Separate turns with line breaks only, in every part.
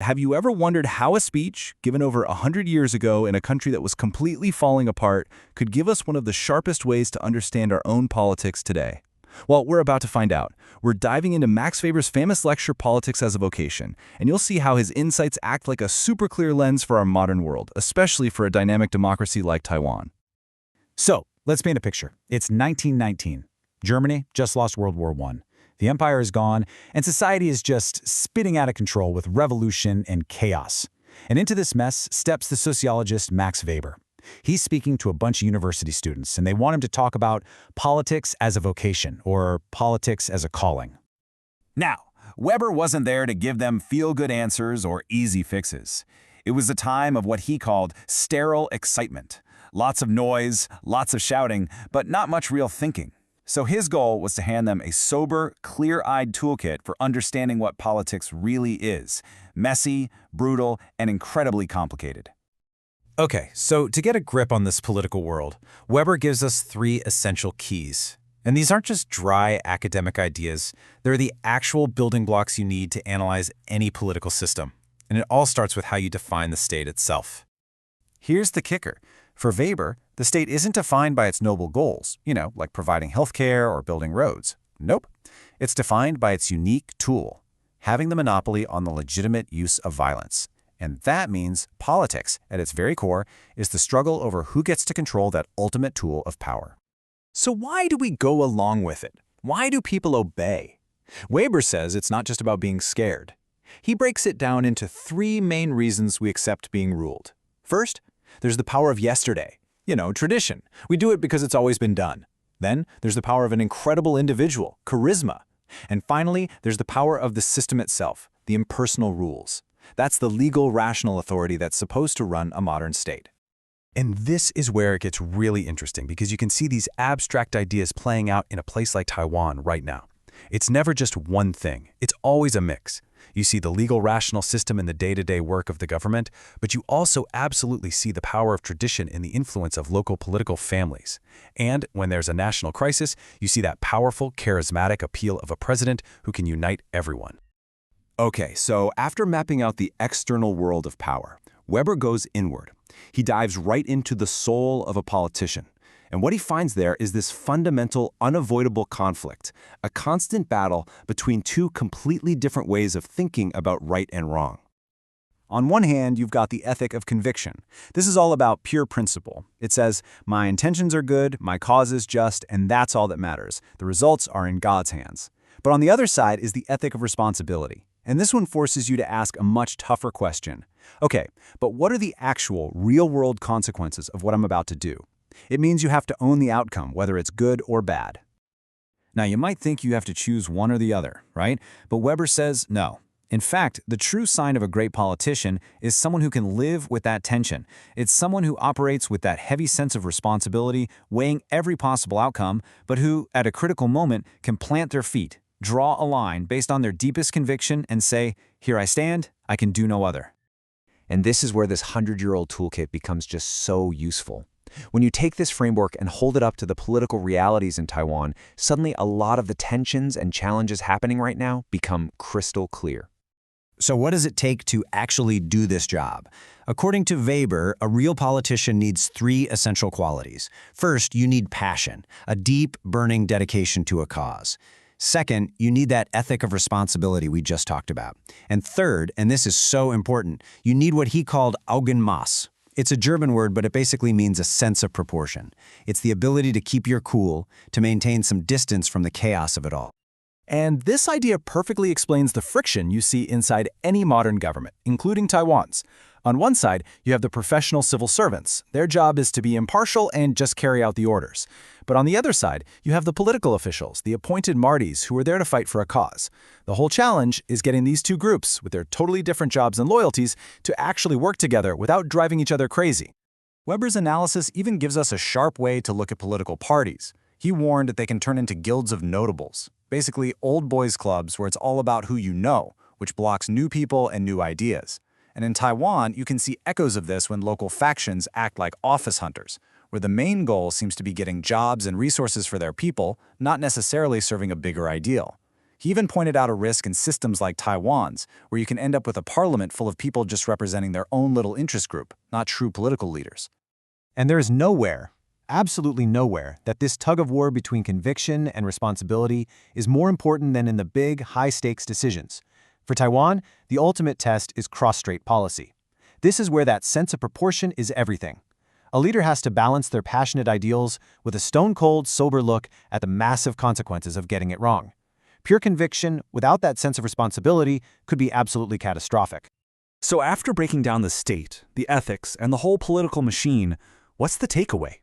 Have you ever wondered how a speech given over 100 years ago in a country that was completely falling apart could give us one of the sharpest ways to understand our own politics today? Well, we're about to find out. We're diving into Max Weber's famous lecture, Politics as a Vocation, and you'll see how his insights act like a super clear lens for our modern world, especially for a dynamic democracy like Taiwan.
So, let's paint a picture. It's 1919. Germany just lost World War I. The empire is gone, and society is just spinning out of control with revolution and chaos. And into this mess steps the sociologist Max Weber. He's speaking to a bunch of university students, and they want him to talk about politics as a vocation, or politics as a calling.
Now, Weber wasn't there to give them feel-good answers or easy fixes. It was a time of what he called sterile excitement. Lots of noise, lots of shouting, but not much real thinking. So his goal was to hand them a sober, clear-eyed toolkit for understanding what politics really is: messy, brutal, and incredibly complicated.
Okay, so to get a grip on this political world, Weber gives us 3 essential keys. And these aren't just dry academic ideas, they're the actual building blocks you need to analyze any political system. And it all starts with how you define the state itself. Here's the kicker. For Weber, the state isn't defined by its noble goals, like providing healthcare or building roads. Nope. It's defined by its unique tool, having the monopoly on the legitimate use of violence. And that means politics, at its very core, is the struggle over who gets to control that ultimate tool of power.
So why do we go along with it? Why do people obey? Weber says it's not just about being scared. He breaks it down into 3 main reasons we accept being ruled. First, there's the power of yesterday. Tradition. We do it because it's always been done. Then there's the power of an incredible individual, charisma. And finally, there's the power of the system itself, the impersonal rules. That's the legal, rational authority that's supposed to run a modern state. And this is where it gets really interesting, because you can see these abstract ideas playing out in a place like Taiwan right now. It's never just one thing. It's always a mix. You see the legal, rational system in the day-to-day work of the government, but you also absolutely see the power of tradition in the influence of local political families. And when there's a national crisis, you see that powerful, charismatic appeal of a president who can unite everyone. Okay, so after mapping out the external world of power, Weber goes inward. He dives right into the soul of a politician. And what he finds there is this fundamental, unavoidable conflict, a constant battle between 2 completely different ways of thinking about right and wrong. On one hand, you've got the ethic of conviction. This is all about pure principle. It says, my intentions are good, my cause is just, and that's all that matters. The results are in God's hands. But on the other side is the ethic of responsibility. And this one forces you to ask a much tougher question. Okay, but what are the actual, real-world consequences of what I'm about to do? It means you have to own the outcome, whether it's good or bad. Now, you might think you have to choose one or the other, right? But Weber says no. In fact, the true sign of a great politician is someone who can live with that tension. It's someone who operates with that heavy sense of responsibility, weighing every possible outcome, but who, at a critical moment, can plant their feet, draw a line based on their deepest conviction, and say, here I stand, I can do no other.
And this is where this 100-year-old toolkit becomes just so useful. When you take this framework and hold it up to the political realities in Taiwan, suddenly a lot of the tensions and challenges happening right now become crystal clear.
So what does it take to actually do this job? According to Weber, a real politician needs 3 essential qualities. First, you need passion, a deep, burning dedication to a cause. Second, you need that ethic of responsibility we just talked about. And third, and this is so important, you need what he called Augenmaß. It's a German word, but it basically means a sense of proportion. It's the ability to keep your cool, to maintain some distance from the chaos of it all.
And this idea perfectly explains the friction you see inside any modern government, including Taiwan's. On one side, you have the professional civil servants. Their job is to be impartial and just carry out the orders. But on the other side, you have the political officials, the appointed Marties, who are there to fight for a cause. The whole challenge is getting these 2 groups, with their totally different jobs and loyalties, to actually work together without driving each other crazy. Weber's analysis even gives us a sharp way to look at political parties. He warned that they can turn into guilds of notables, basically old boys clubs where it's all about who you know, which blocks new people and new ideas. And in Taiwan, you can see echoes of this when local factions act like office hunters, where the main goal seems to be getting jobs and resources for their people, not necessarily serving a bigger ideal.
He even pointed out a risk in systems like Taiwan's, where you can end up with a parliament full of people just representing their own little interest group, not true political leaders.
And there is nowhere, absolutely nowhere, that this tug-of-war between conviction and responsibility is more important than in the big, high-stakes decisions. For Taiwan, the ultimate test is cross-strait policy. This is where that sense of proportion is everything. A leader has to balance their passionate ideals with a stone-cold, sober look at the massive consequences of getting it wrong. Pure conviction, without that sense of responsibility, could be absolutely catastrophic.
So after breaking down the state, the ethics, and the whole political machine, what's the takeaway?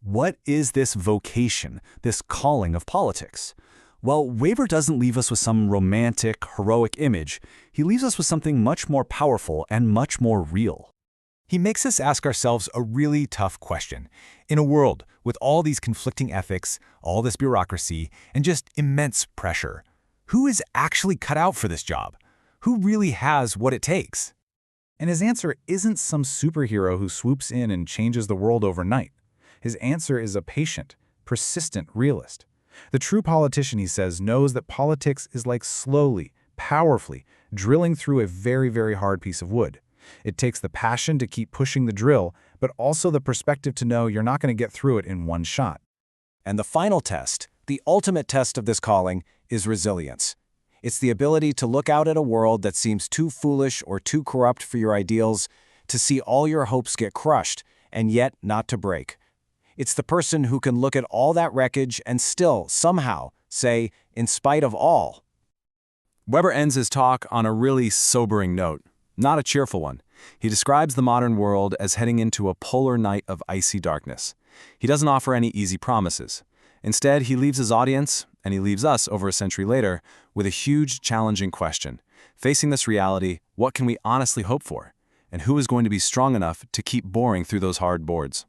What is this vocation, this calling of politics? Well, Weber doesn't leave us with some romantic, heroic image. He leaves us with something much more powerful and much more real.
He makes us ask ourselves a really tough question. In a world with all these conflicting ethics, all this bureaucracy, and just immense pressure, who is actually cut out for this job? Who really has what it takes?
And his answer isn't some superhero who swoops in and changes the world overnight. His answer is a patient, persistent realist. The true politician, he says, knows that politics is like slowly, powerfully drilling through a very, very hard piece of wood. It takes the passion to keep pushing the drill, but also the perspective to know you're not going to get through it in one shot.
And the final test, the ultimate test of this calling, is resilience. It's the ability to look out at a world that seems too foolish or too corrupt for your ideals, to see all your hopes get crushed, and yet not to break. It's the person who can look at all that wreckage and still, somehow, say, in spite of all.
Weber ends his talk on a really sobering note, not a cheerful one. He describes the modern world as heading into a polar night of icy darkness. He doesn't offer any easy promises. Instead, he leaves his audience, and he leaves us over a century later, with a huge, challenging question. Facing this reality, what can we honestly hope for? And who is going to be strong enough to keep boring through those hard boards?